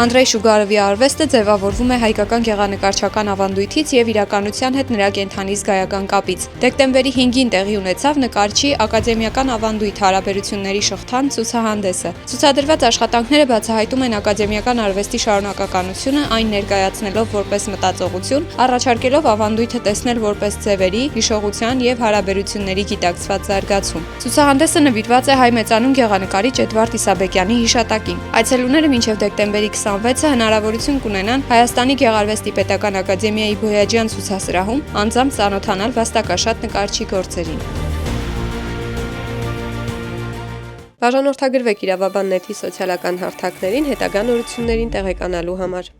Անդրեյ Շուգարովի արվեստը ձևավորվում է հայկական գեղանկարչական ավանդույթից եւ իրականության հետ նրա կենդանի զգայական կապից։ Դեկտեմբերի 5-ին տեղի ունեցավ նկարչի ակադեմիական ավանդույթ հարաբերությունների շղթան ցուցահանդեսը։ Ցուցադրված աշխատանքները բացահայտում են ակադեմիական արվեստի շարունակականությունը, այն ներկայացնելով որպես մտածողություն, առաջարկելով ավանդույթը տեսնել որպես ձևերի, հիշողության եւ հարաբերությունների գիտակցված զարգացում։ Ցուցահանդեսը նվիրված է հայ մեծանուն գեղանկարիչ Էդվարդ Իսաբեկյանի հիշատակին։ Այցելուները մինչև դեկտեմբերի 26-ը հնարավորություն կունենան Հայաստանի Գեղարվեստի Պետական Ակադեմիայի Բոյաջյան ցուցասրահում անձամբ ծանոթանալ վաստակաշատ նկարչի գործերին։ Բաժանորդագրվեք Իրավաբան նեթի սոցիալական հարթակներին հետագա նորություններին տեղեկանալու համար։